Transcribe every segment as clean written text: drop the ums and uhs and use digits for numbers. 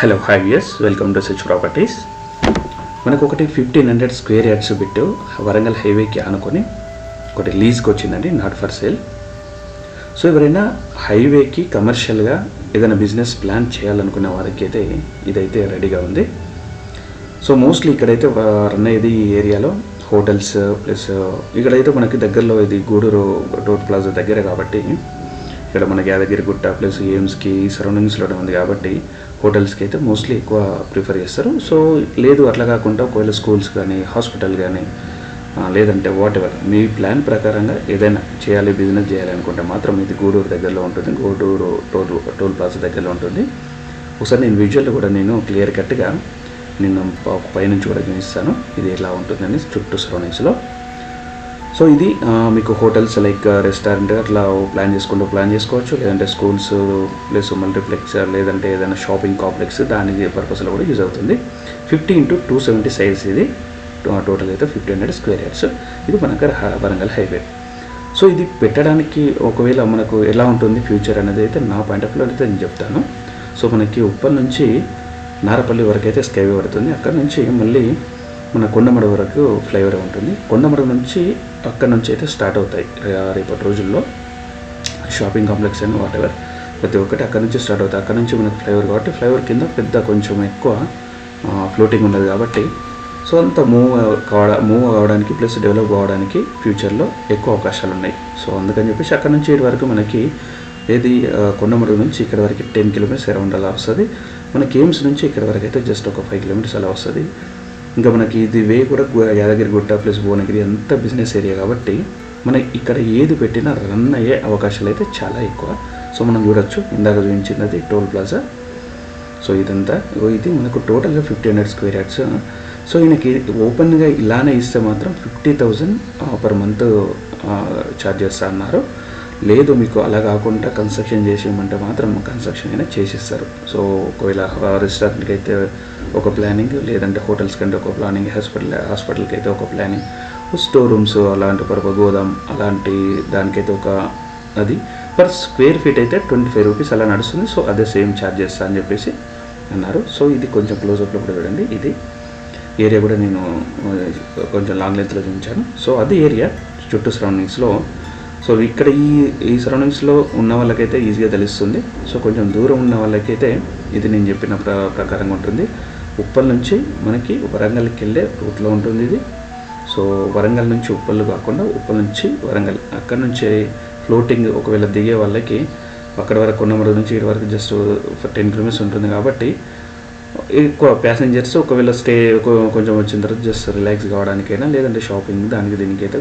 Hello hi yes welcome to such properties. మనకు ఒకటి 1500 square yards bit Warangal హైవేకి ఆనుకొని ఒకటి లీజ్కి వచ్చిందండి, నాట్ ఫర్ సేల్. సో ఎవరైనా హైవేకి కమర్షియల్గా ఏదైనా బిజినెస్ ప్లాన్ చేయాలనుకునే వారికి అయితే ఇదైతే రెడీగా ఉంది. సో మోస్ట్లీ ఇక్కడైతే రన్ అయ్యేది ఈ ఏరియాలో హోటల్స్ ప్లస్ ఇక్కడైతే మనకి దగ్గరలో ఇది గూడూరు టోల్ ప్లాజా దగ్గర కాబట్టి ఇక్కడ మనకి యాదగిరిగుట్ట ప్లస్ ఎయిమ్స్కి సరౌండింగ్స్లోనే ఉంది కాబట్టి హోటల్స్కి అయితే మోస్ట్లీ ఎక్కువ ప్రిఫర్ చేస్తారు. సో లేదు అట్లా కాకుండా ఒకవేళ స్కూల్స్ కానీ హాస్పిటల్ కానీ లేదంటే వాట్ ఎవర్ మీ ప్లాన్ ప్రకారంగా ఏదైనా చేయాలి బిజినెస్ చేయాలి అనుకుంటే మాత్రం ఇది గూడూరు దగ్గరలో ఉంటుంది, గూడూరు టోల్ ప్లాజా దగ్గరలో ఉంటుంది. ఒకసారి నేను విజువల్ కూడా నేను క్లియర్ కట్గా నిన్న పైనుంచి కూడా చూపిస్తాను ఇది ఎలా ఉంటుందని చుట్టూ సరౌండింగ్స్లో. సో ఇది మీకు హోటల్స్ లైక్ రెస్టారెంట్ అట్లా ప్లాన్ చేసుకోవచ్చు, లేదంటే స్కూల్స్ ప్లస్ మల్టీప్లెక్స్ లేదంటే ఏదైనా షాపింగ్ కాంప్లెక్స్ దాని పర్పస్లో కూడా యూజ్ అవుతుంది. 50x270 సైజ్ ఇది టోటల్ అయితే 1500 స్క్వేర్ యార్డ్స్. ఇది మనకు వరంగల్ హైవే. సో ఇది పెట్టడానికి ఒకవేళ మనకు ఎలా ఉంటుంది ఫ్యూచర్ అనేది అయితే నా పాయింట్ ఆఫ్ వ్యూ అయితే నేను చెప్తాను. సో మనకి ఉప్పల్ నుంచి నారపల్లి వరకు అయితే స్కైవే పడుతుంది, అక్కడ నుంచి మళ్ళీ మన కొండమడ వరకు ఫ్లైఓవర్ ఉంటుంది. కొండమడ నుంచి అక్కడ నుంచి అయితే స్టార్ట్ అవుతాయి రేపటి రోజుల్లో shopping complex and what ever ప్రతి ఒక్కటి అక్కడ నుంచి స్టార్ట్ అవుతాయి. అక్కడ నుంచి మనకు ఫ్లైఓవర్ కాబట్టి ఫ్లైఓవర్ కింద పెద్ద కొంచెం ఎక్కువ ఫ్లోటింగ్ ఉండదు కాబట్టి సో అంత మూవ్ అవ్వడానికి ప్లస్ డెవలప్ అవ్వడానికి ఫ్యూచర్లో ఎక్కువ అవకాశాలు ఉన్నాయి. సో అందుకని చెప్పేసి అక్కడ నుంచి ఇటు వరకు మనకి ఏది కొండమడుగు నుంచి ఇక్కడ వరకు 10 కిలోమీటర్స్ అరౌండ్ అలా వస్తుంది. మనకి ఎయిమ్స్ నుంచి ఇక్కడ వరకు అయితే జస్ట్ ఒక 5 కిలోమీటర్స్ అలా వస్తుంది. ఇంకా మనకి ఇది వే కూడా యాదగిరిగుట్ట ప్లస్ భువనగిరి అంతా బిజినెస్ ఏరియా కాబట్టి మనకి ఇక్కడ ఏది పెట్టినా రన్ అయ్యే అవకాశాలు అయితే చాలా ఎక్కువ. సో మనం చూడొచ్చు ఇందాక చూపించినది టోల్ ప్లాజా. సో ఇదంతా ఇది మనకు టోటల్గా 1500 స్క్వేర్ యార్డ్స్. సో ఈయనకి ఓపెన్గా ఇలానే ఇస్తే మాత్రం 50,000 పర్ మంత్ ఛార్జ్ చేస్తా అన్నారు. లేదు మీకు అలా కాకుండా కన్స్ట్రక్షన్ చేసేయమంటే మాత్రం కన్స్ట్రక్షన్ అయినా చేసిస్తారు. సో ఒకవేళ రెస్టారెంట్కి అయితే ఒక ప్లానింగ్, లేదంటే హోటల్స్ కంటే ఒక ప్లానింగ్, హాస్పిటల్కి అయితే ఒక ప్లానింగ్, స్టోర్ రూమ్స్ అలాంటి గోదాం అలాంటి దానికైతే ఒక అది పర్ స్క్వేర్ ఫీట్ అయితే 25 రూపీస్ అలా నడుస్తుంది. సో అదే సేమ్ ఛార్జ్ చేస్తా అని చెప్పేసి అన్నారు. సో ఇది కొంచెం క్లోజప్లో కూడా చూడండి, ఇది ఏరియా కూడా నేను కొంచెం లాంగ్ లెంత్లో చూపించాను. సో అది ఏరియా చుట్టూ సరౌండింగ్స్లో. సో ఇక్కడ ఈ సరౌండింగ్స్లో ఉన్న వాళ్ళకైతే ఈజీగా తెలుస్తుంది. సో కొంచెం దూరం ఉన్న వాళ్ళకైతే ఇది నేను చెప్పిన ప్రకారంగా ఉంటుంది. ఉప్పల్ నుంచి మనకి వరంగల్కి వెళ్ళే రూట్లో ఉంటుంది ఇది. సో వరంగల్ నుంచి ఉప్పల్ కాకుండా ఉప్పల్ నుంచి వరంగల్, అక్కడ నుంచి ఫ్లోటింగ్ ఒకవేళ దిగే వాళ్ళకి అక్కడ వరకు కొండమడుగు నుంచి ఇటు వరకు జస్ట్ 10 కిలోమీటర్స్ ఉంటుంది కాబట్టి ఎక్కువ ప్యాసింజర్స్ ఒకవేళ కొంచెం వచ్చిన తర్వాత జస్ట్ రిలాక్స్ కావడానికైనా లేదంటే షాపింగ్ దానికి దీనికైతే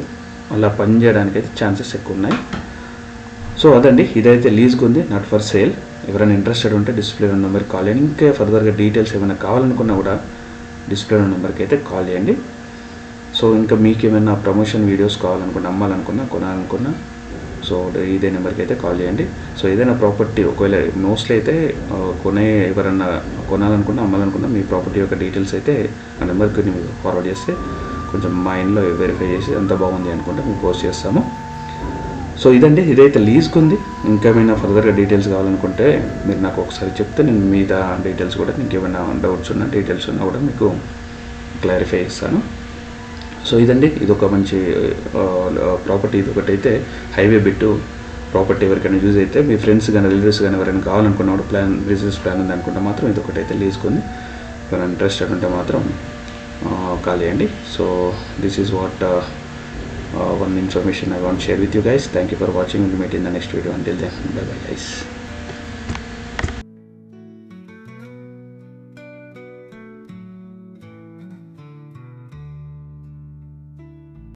అలా పని చేయడానికైతే ఛాన్సెస్ ఎక్కువ ఉన్నాయి. సో అదండి, ఇదైతే లీజ్కి ఉంది, నాట్ ఫర్ సేల్. ఎవరైనా ఇంట్రెస్టెడ్ ఉంటే డిస్ప్లే ఉన్న నెంబర్కి కాల్ చేయండి. ఇంకా ఫర్దర్గా డీటెయిల్స్ ఏమైనా కావాలనుకున్నా కూడా డిస్ప్లే ఉన్న నెంబర్కి అయితే కాల్ చేయండి. సో ఇంకా మీకు ఏమైనా ప్రమోషన్ వీడియోస్ కావాలనుకున్నా, అమ్మాలనుకున్నా, కొనాలనుకున్నా సో ఇదే నెంబర్కి అయితే కాల్ చేయండి. సో ఏదైనా ప్రాపర్టీ ఒకవేళ మోస్ట్లీ అయితే ఎవరైనా కొనాలనుకున్నా, అమ్మాలనుకున్నా మీ ప్రాపర్టీ యొక్క డీటెయిల్స్ అయితే ఆ నెంబర్కి మీకు ఫార్వర్డ్ చేస్తే కొంచెం మా ఇంట్లో వెరిఫై చేసి అంత బాగుంది అనుకుంటే మేము పోస్ట్ చేస్తాము. సో ఇదండి, ఇదైతే లీజ్కి ఉంది. ఇంకేమైనా ఫర్దర్గా డీటెయిల్స్ కావాలనుకుంటే మీరు నాకు ఒకసారి చెప్తే నేను మీద డీటెయిల్స్ కూడా మీకు ఏమైనా డౌట్స్ ఉన్నా డీటెయిల్స్ ఉన్నా కూడా మీకు క్లారిఫై చేస్తాను. సో ఇదండి, ఇది ఒక మంచి ప్రాపర్టీ. ఇది ఒకటైతే హైవే బిట్టు ప్రాపర్టీ ఎవరికైనా యూజ్ అయితే మీ ఫ్రెండ్స్ కానీ రిలేటివ్స్ కానీ ఎవరైనా కావాలనుకున్నా కూడా బిజినెస్ ప్లాన్ ఉంది అనుకుంటే మాత్రం ఇది ఒకటైతే లీజ్కి ఉంది. ఎవరైనా ఇంట్రెస్టెడ్ ఉంటే మాత్రం కాల్ చేయండి. So this is what one information I want to share with you guys. Thank you for watching. We'll meet in the next video. Until then, bye bye guys.